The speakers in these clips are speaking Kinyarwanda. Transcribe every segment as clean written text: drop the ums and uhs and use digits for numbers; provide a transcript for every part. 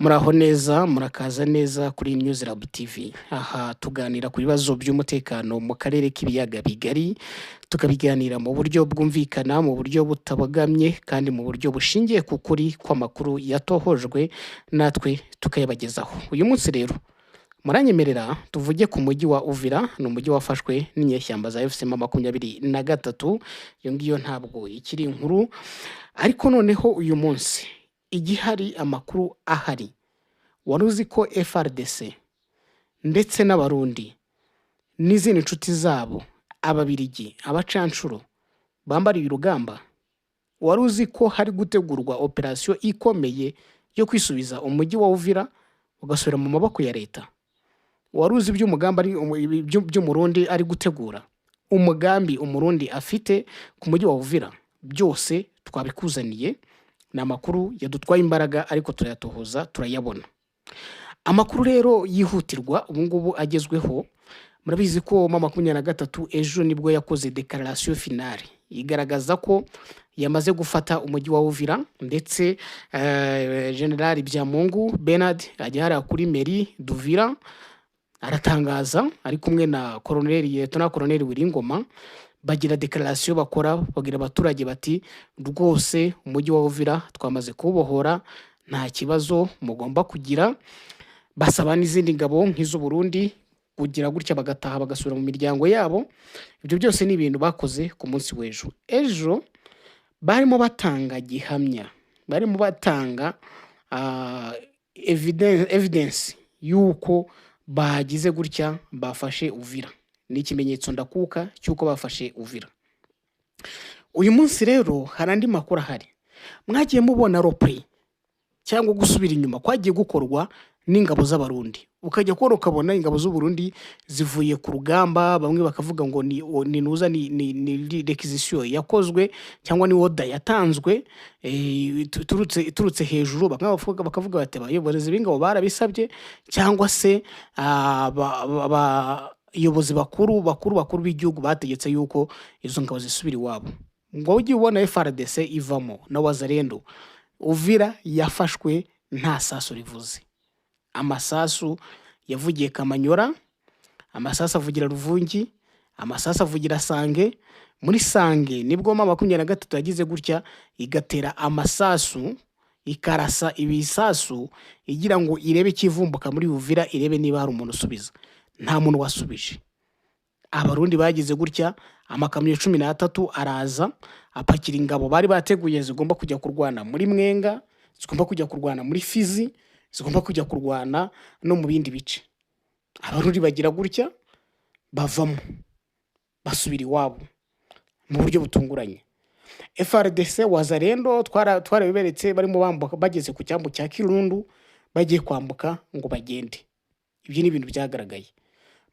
Muraho neza, murakaza neza kuri News Lab TV. Aha tuganira ku bibazo by'umutekano mu karere k'ibiyaga bigari, tukabiganira mu buryo bwumvikana, mu buryo butabogamye kandi mu buryo bushingiye ku kuri kw'amakuru yatohojwe natwe tukayabagezaho. Uyu munsi rero muranyemerera tuvuge ku mujyi wa Uvira, ni umujyi wafashwe n'inyeshyamba za FCM23. Iyo ngiyo ntabwo ikiri inkuru, ariko noneho uyu munsi igihari amakuru ahari, wari uzi ko FRDC ndetse n'abarundi n'izindi nshuti zabo, ababirigi, abacanshuro bambariye urugamba? Wari uzi ko hari gutegurwa operasiyo ikomeye yo kwisubiza umujyi wa Uvira ugasubira mu maboko ya leta? Wari uzi iby'umugambi by'umurundi ari gutegura? Umugambi umurundi afite ku mujyi wa Uvira byose twabikuzaniye. Ni amakuru yadutwaye imbaraga ariko turayatohoza turayabona. Amakuru rero yihutirwa ubu ngubu agezweho, murabizi ko M23 ejo nibwo yakoze declaration finale igaragaza ko yamaze gufata umujyi wa Uvira, ndetse General Byamungu Bernard ajya kuri mairie d'Uvira aratangaza ari kumwe na Colonel Wiringoma, bagira declaration bakora, bagira abaturage bati rwose umujyi wa Uvira twamaze kubohora, nta kibazo mugomba kugira. Basaba n'izindi ngabo nk'izo Burundi kugira gutya bagataha bagasubira mu miryango yabo. Ibyo byose ni ibintu bakoze ku munsi w'ejo. Ejo barimo batanga gihamya, barimo batanga evidence yuko bagize gutya bafashe Uvira. Ni ikimenyetso ndakuka cyuko bafashe Uvira. Uyu munsi rero hari andi makuru ahari. Mwagiye mubona roplay cyangwa gusubira inyuma kwagiye gukorwa n'ingabo z'abarundi, ukajya kubona ukabona ingabo z'u Burundi zivuye ku rugamba, bamwe bakavuga ngo ni nuza ni requisition yakozwe cyangwa ni order yatanzwe turutse hejuru. Bamwe bakavuga bati abayobozi b'ingabo barabisabye, cyangwa se abayobozi bakuru b'igihugu bategetse yuko izo ngabo zisubira iwabo. Ngo ugiye ubona FRDC ivamo na Wazalendo, Uvira yafashwe nta sasu rivuze. Amasasu yavugiye Kamanyora, amasasu avugira Ruvungi, amasasu avugira Sange. Muri Sange nibwo M23 yagize gutya igatera amasasu, ikarasa ibisasu igira ngo irebe kivumbuka muri Uvira, irebe niba hari umuntu usubiza. Nta muntu wasubije. Abarundi bagize gutya, amakamyo 13 araza apakira ingabo bari bateguye zigomba kujya kurwana muri Mwenga, zigomba kujya kurwana muri Fizi, zigomba kujya kurwana no mu bindi bice. Abarundi bagira gutya bavamo basubira iwabo mu buryo butunguranye. FRDC Wazalendo twarabiberetse barimo bambuka, bageze ku cyambu cya Kirundu bagiye kwambuka ngo bagende. Ibyo ni ibintu byagaragaye.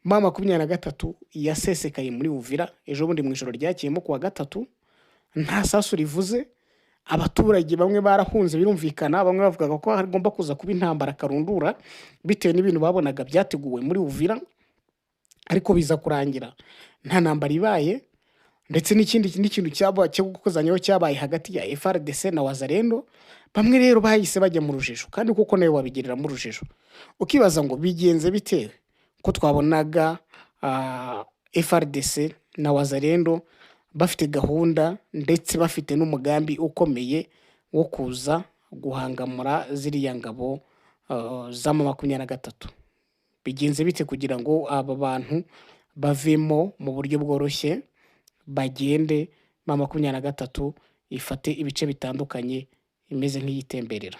M23 yasesekaye muri Uvira ejo bundi mu ijoro ryakiyemo kuwa gatatu, nta sasu rivuze. Abaturage bamwe barahunze birumvikana, bamwe bavugaga ko hagomba kuza kuba intambara karundura bitewe n'ibintu babonaga byateguwe muri Uvira, ariko biza kurangira nta ntambara ibaye. Ndetse n'ikintu cyo gukozanyaho cyabaye hagati ya FRDC na Wazalendo. Bamwe rero bahise bajya mu rujijo, kandi kuko nayo wabigerera mu rujijo ukibaza ngo bigenze bitewe ko twabonaga FRDC na Wazalendo bafite gahunda ndetse bafite n'umugambi ukomeye wo kuza guhangamura ziriya ngabo za M23. Bigenze bite kugira ngo aba bantu bavemo mu buryo bworoshye bagende M23 ifate ibice bitandukanye imeze nk'iyitemberera?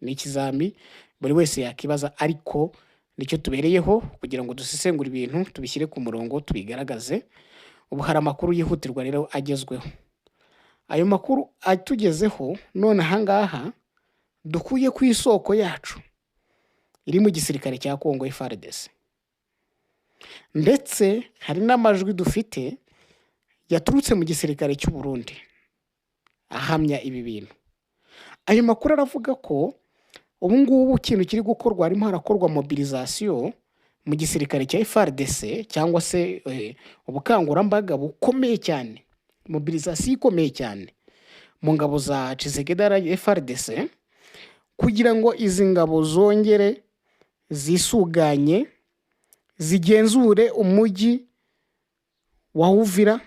Ni ikizami buri wese yakibaza, ariko nicyo tubereyeho kugira ngo dusesengure ibintu tubishyire ku murongo tubigaragaze. Ubu hari amakuru yihutirwa rero agezweho. Ayo makuru atugezeho none ahangaha dukuye ku isoko yacu iri mu gisirikare cya Kongo FARDC, ndetse hari n'amajwi dufite yaturutse mu gisirikare cy'u Burundi ahamya ibi bintu. Ayo makuru aravuga ko ubu ngubu ikintu kiri gukorwa, harimo harakorwa mobilisation mu gisirikare cya FARDC, cyangwa se ubukangurambaga bukomeye cyane, mobilisation ikomeye cyane mu ngabo za Tshisekedi FARDC, kugira ngo izi ngabo zongere zisuganye zigenzure umujyi wa Uvira,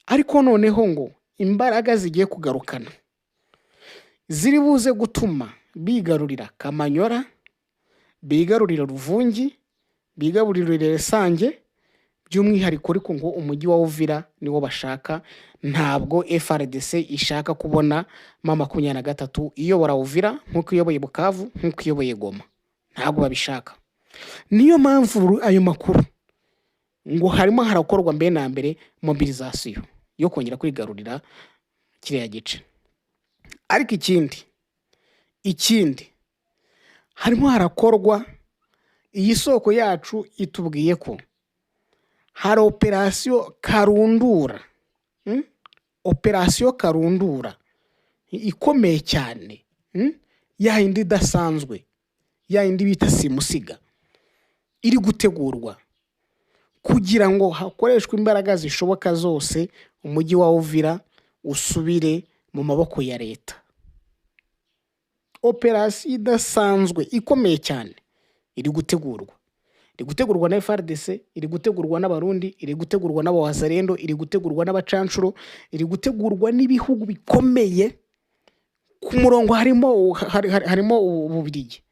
ariko noneho ngo imbaraga zigiye kugarukana ziri buze gutuma bigarurira Kamanyora, bigarurira Ruvungi, bigarurira Sange, by'umwihariko ariko ngo umujyi wa Uvira niwo bashaka. Ntabwo FRDC ishaka kubona M23 iyobora Uvira nk'uko iyoboye Bukavu, nk'uko iyoboye Goma. Ntabwo babishaka. Niyo mpamvu ayo makuru ngo harimo harakorwa mbere na mbere mobilisation yo kongera kwigarurira kiriya gice. Ariko ikindi harimo harakorwa, iyi soko yacu itubwiye ko hari operation Karundura, operation Karundura ikomeye cyane, ya yindi idasanzwe, ya yindi bita simusiga, iri gutegurwa kugira ngo hakoreshwe imbaraga zishoboka zose umujyi wa Uvira usubire mu maboko ya leta. Operation idasanzwe ikomeye cyane iri gutegurwa na FRDC, iri gutegurwa n'abarundi, iri gutegurwa n'abawazarendo, iri gutegurwa n'abacanshuro, iri gutegurwa n'ibihugu bikomeye. Ku murongo harimo Ububiligi.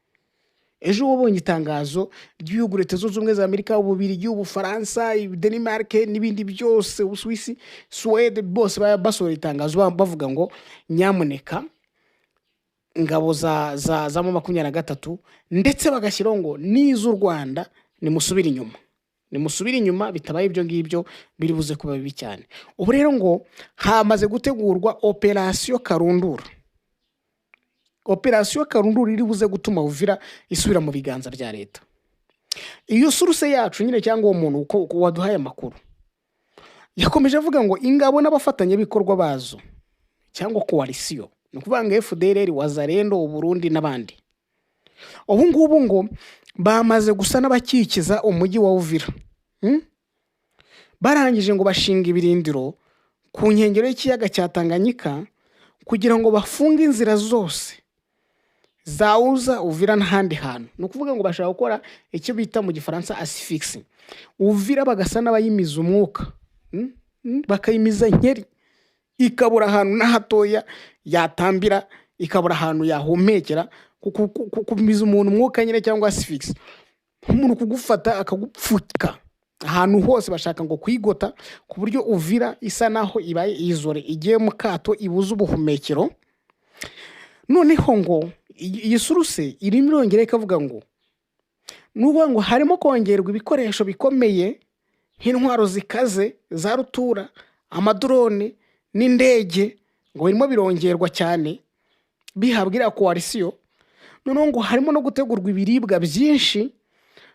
Ejo wabonye itangazo ry'ibihugu Leta Zunze Ubumwe za Amerika, Ububiligi, Ubufaransa, Denmark n'ibindi byose, Ubusuwisi, Suwede, bose basohora itangazo bavuga ngo nyamuneka ingabo za M23 ndetse bagashyiraho ngo n'iz'u Rwanda nimusubire inyuma, bitabaye ibyo ngibyo biri buze kuba bibi cyane. Ubu rero ngo hamaze gutegurwa operation Karundura. Operation Karundura iri buze gutuma Uvira isubira mu biganza bya leta. Iyo suruse yacu nyine cyangwa uwo muntu uko waduhaye amakuru yakomeje avuga ngo ingabo n'abafatanya bikorwa bazo cyangwa coalition, no kubanga FDLR, Wazarendo, Uburundi n'abandi, ubu ngubu ngo bamaze gusa n'abakikiza umujyi wa Uvira. Barangije ngo bashinga ibirindiro ku nkengero y'ikiyaga cya Tanganyika kugira ngo bafunge inzira zose zawuza Uvira n'ahandi hantu. No kuvuga ngo bashaka gukora icyo bita mu Gifaransa asphyxie. Uvira bagasa n'abayimiza umwuka, bakayimiza nkeri, ikabura ahantu n'ahatoya yatambira, ikabura ahantu yahumekera, kumiza umuntu umwuka nyine cyangwa asphyxie. Umuntu kugufata akagupfuka ahantu hose, bashaka ngo kwigota ku buryo Uvira isa naho ibaye izore, igiye mu kato, ibuza ubuhumekero. Noneho ngo iyi suruse irimo irongera ikavuga ngo nuba ngo harimo kongerwa ibikoresho bikomeye nk'intwaro zikaze za rutura, amadrone n'indege, ngo birimo birongerwa cyane bihabwira coalition. Noneho ngo harimo no gutegurwa ibiribwa byinshi,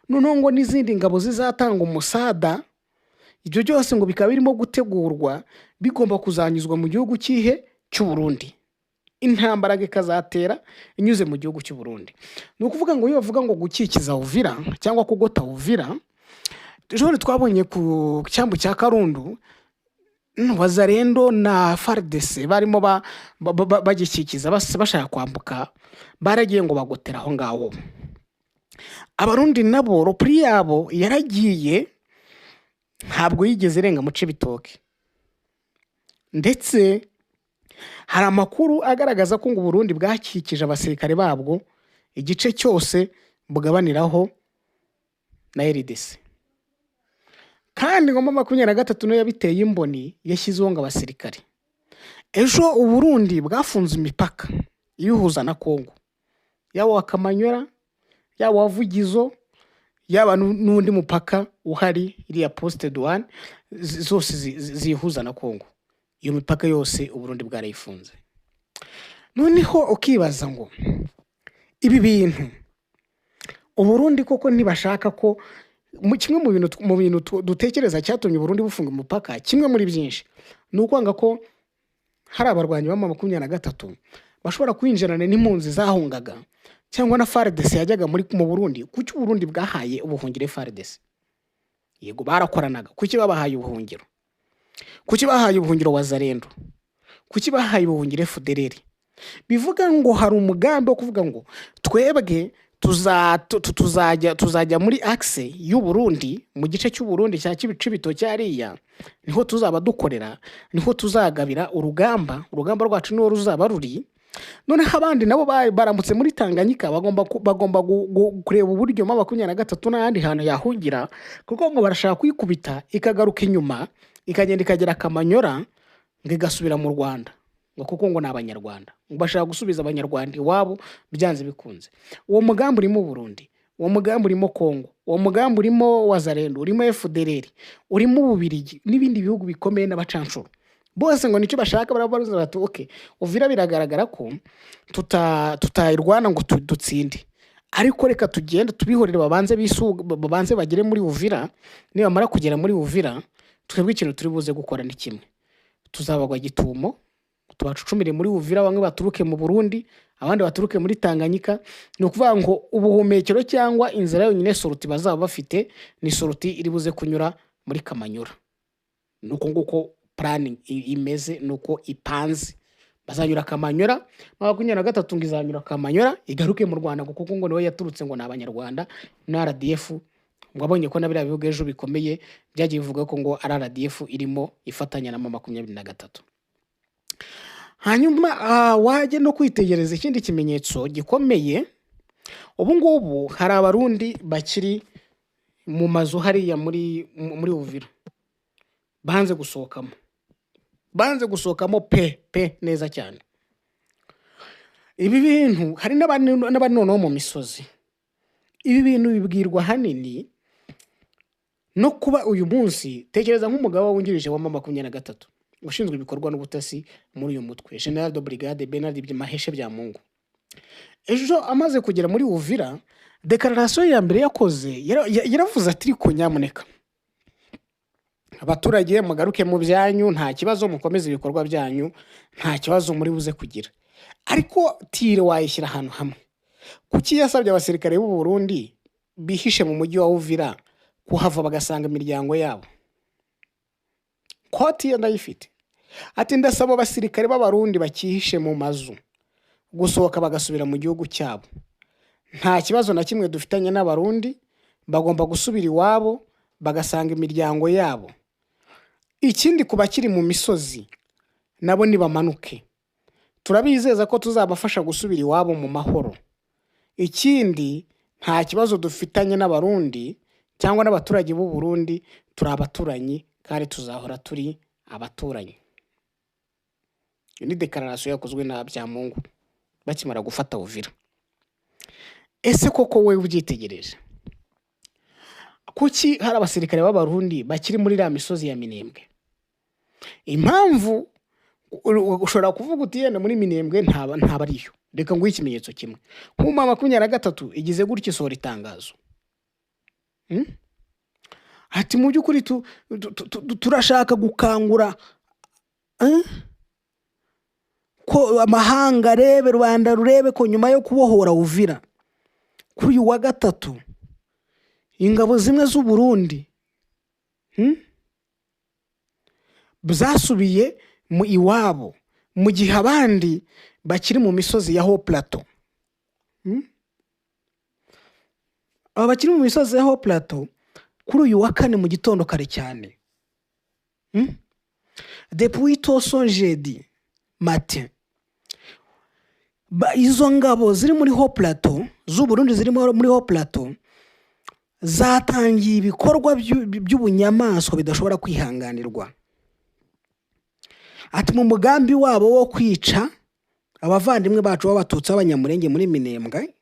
noneho ngo n'izindi ngabo zizatanga umusada. Ibyo byose ngo bikaba birimo gutegurwa, bigomba kuzanyuzwa mu gihugu cy'u Burundi. Intambara ikazatera inyuze mu gihugu cy'u Burundi. Ni ukuvuga ngo iyo bavuga ngo gukikiza Uvira cyangwa kugota Uvira, ejo twabonye ku cyambu cya Karundu Wazarendo na FARDC barimo bagikikiza bashaka kwambuka, baragiye ngo bagotera aho ngaho. Abarundi nabo ropri yabo yaragiye, ntabwo yigeze renga mu Cibitoke. Ndetse hari amakuru agaragaza ko ngo Burundi bwakikije abasirikare babwo igice cyose bugabaniraho na RDC. Kandi ngo M23 no yabiteye imboni yashyizeho ngo abasirikare. Ejo Uburundi bwafunze imipaka ibihuza na Kongo, yaba wa Kamanyora, yaba wa Vugizo, yaba n'undi mupaka uhari iriya poste douane zose zihuza na Kongo. Iyo mipaka yose Uburundi bwarayifunze. Noneho ukibaza ngo ibi bintu Uburundi koko ntibashaka ko kimwe mu bintu dutekereza cyatumye Burundi bufunga umupaka, kimwe muri byinshi ni ukwanga ko hari abarwanyi ba M23 bashobora kwinjirana n'impunzi zahungaga cyangwa na FARDC yajyaga mu Burundi. Kuki Burundi bwahaye ubuhungiro FARDC? Yego barakoranaga, kuki babahaye ubuhungiro? Kuki bahaye ubuhungiro Wazarendo? Kuki bahaye ubuhungiro FDLR? bivuga ngo hari umugambi wo kuvuga ngo twebwe tuzajya muri axe y'u Burundi, mu gice cy'u Burundi cya Cibitoke hariya niho tuzaba dukorera, niho tuzagabira urugamba rwacu niho ruzaba ruri. Noneho abandi nabo baramutse muri Tanganyika bagomba kureba uburyo M23 n'ahandi hantu yahungira, kuko ngo barashaka kuyikubita ikagaruka inyuma ikagenda ikagera Kamanyora ngo igasubira mu Rwanda, ngo kuko ngo n'abanyarwanda, ngo bashaka gusubiza abanyarwanda iwabo byanze bikunze. Uwo mugambi urimo Burundi, uwo mugambi urimo Kongo, uwo mugambi urimo Wazalendo, urimo FDLR, urimo Ububirigi n'ibindi bihugu bikomeye n'abacanshuro. Bose ngo nicyo bashaka, barabaruza bati okay, Uvira biragaragara ko tutayirwana ngo dutsinde, ariko reka tugende tubihorere babanze bagere muri Uvira. Nibamara kugera muri Uvira, twebwe ikintu turi buze gukora ni kimwe, tuzabagwa gitumo, tubacucumire muri Uvira, bamwe baturuke mu Burundi, abandi baturuke muri Tanganyika. Ni ukuvuga ngo ubuhumekero cyangwa inzira yonyine soruti bazaba bafite ni soruti iri buze kunyura muri Kamanyora. Nuko nguko planning imeze, nuko ipanze, bazanyura Kamanyora, M23 ngo izanyura Kamanyora igaruke mu Rwanda, kuko ngo niwe yaturutse ngo n'abanyarwanda na RDF. Mwabonye ko nabira bivuga ejo bikomeye byagiye bivuga ko ngo RDF irimo ifatanya na M23. Hanyuma waje no kwitegereza ikindi kimenyetso gikomeye. Ubu ngubu hari abarundi bakiri mu mazu hariya muri Uvira, banze gusohokamo pe neza cyane. Ibi bintu hari n'abandi noneho mu misozi. Ibi bintu bibwirwa hanini no kuba uyu munsi, tekereza nk'umugabo wungirije wa M23 ushinzwe ibikorwa n'ubutasi muri uyu mutwe, General de Brigade Bernard Maheshe Byamungu. Ejo amaze kugera muri Uvira, declaration ya mbere yakoze yaravuze ati ko nyamuneka abaturage mugaruke mu byanyu, nta kibazo, mukomeze ibikorwa byanyu, nta kibazo muri buze kugira. Ariko tire wayishyira ahantu hamwe. Kuki yasabye abasirikare b'u Burundi bihishe mu mujyi wa Uvira kuhava bagasanga imiryango yabo? Koti ndayifite. Ati ndasaba abasirikare b'abarundi bakihishe mu mazu gusohoka bagasubira mu gihugu cyabo. Nta kibazo na kimwe dufitanye n'abarundi, bagomba gusubira iwabo bagasanga imiryango yabo. Ikindi kuba kiri mu misozi nabo nibamanuke, turabizeza ko tuzabafasha gusubira iwabo mu mahoro. Ikindi nta kibazo dufitanye n'abarundi cyangwa n'abaturage b'u Burundi, turi abaturanyi kandi tuzahora turi abaturanyi. Ni declaration yakozwe na Byamungu bakimara gufata Uvira. Ese koko wewe ubyitegereje, kuki hari abasirikare b'abarundi bakiri muri la misozi ya Minembwe? Impamvu ushobora kuvuga uti yenda muri Minembwe ntabariyo. Reka nguhe ikimenyetso kimwe. Nk'uma 23 igize gutya isohora itangazo. Ati mu by'ukuri turashaka gukangura ko amahanga rebe, Rwanda rurebe ko nyuma yo kubohora Uvira kuri uyu wa gatatu ingabo zimwe z'u Burundi zasubiye mu iwabo, mu gihe abandi bakiri mu misozi ya Haut Plateau. Aba bakiri mu misozi ya Haut Plateau kuri uyu wa kane mu gitondo kare cyane, depuis tôt son jeudi matin, izo ngabo ziri muri Haut Plateau z'u Burundi ziri muri Haut Plateau zatangiye ibikorwa by'ubunyamaswa bidashobora kwihanganirwa. Ati mu mugambi wabo wo kwica abavandimwe bacu b'abatutsi b'abanyamurenge muri Minembwe,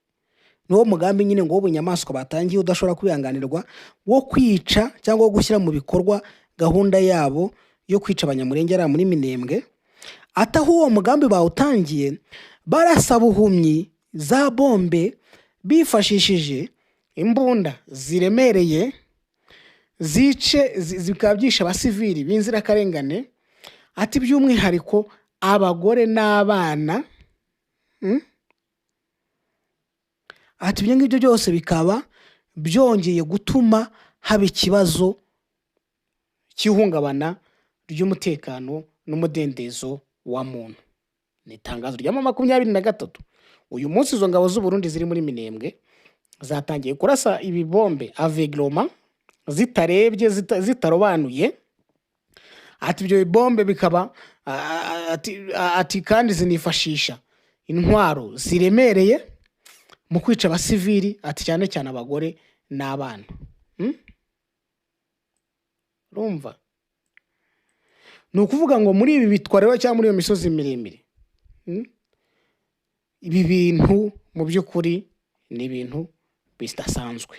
niwo mugambi nyine ngo w'ubunyamaswa batangiye udashobora kwihanganirwa wo kwica cyangwa gushyira mu bikorwa gahunda yabo yo kwica abanyamurenge ari muri Minembwe. Ataho uwo mugambi bawutangiye barasaba ubuhumyi za bombe bifashishije imbunda ziremereye zikabyisha abasivili b'inzirakarengane. Ati by'umwihariko abagore n'abana. Ati ibyo ngibyo byose bikaba byongeye gutuma haba ikibazo cy'ihungabana ry'umutekano n'umudendezo wa muntu. ni itangazo rya 23 uyu munsi izo ngabo z'u Burundi ziri muri Minembwe zatangiye kurasa ibibombe avegloma zitarebye zitarobanuye, ati ibyo bibombe bikaba ati kandi zinifashisha intwaro ziremereye mu kwica abasivili, ati cyane cyane abagore n'abana. Urumva ni ukuvuga ngo muri ibi bitwareho cyangwa muri iyo misozi miremire, ibi bintu mu by'ukuri ni ibintu bidasanzwe,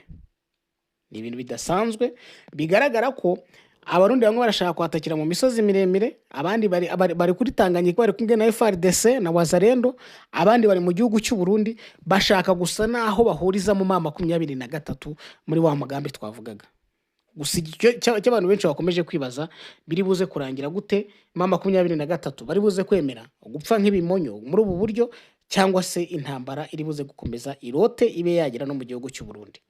ni ibintu bidasanzwe bigaragara ko abarundi bamwe barashaka kwatakira mu misozi miremire, abandi bari kuri Tanganyika bari kumwe na FARDC na Wazalendo, abandi bari mu gihugu cy'u Burundi bashaka gusa naho bahuriza mu 23 muri wa mugambi twavugaga. Gusa cy'abantu benshi bakomeje kwibaza biri buze kurangira gute 23 bari buze kwemera gupfa nk'ibimonyo muri ubu buryo, cyangwa se intambara iri buze gukomeza irote ibe yagira no mu gihugu cy'u Burundi.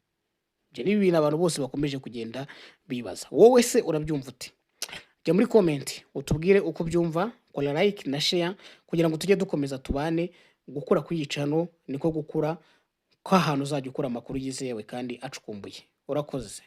Ibyo ni ibintu abantu bose bakomeje kugenda bibaza. Wowe se urabyumva uti? Jya muri comment utubwire uko byumva, kora like na share kugira ngo tujye dukomeza tubane. Gukura kuyicano niko gukura ko ahantu uzajya ukura amakuru yizewe kandi acukumbuye. Urakoze.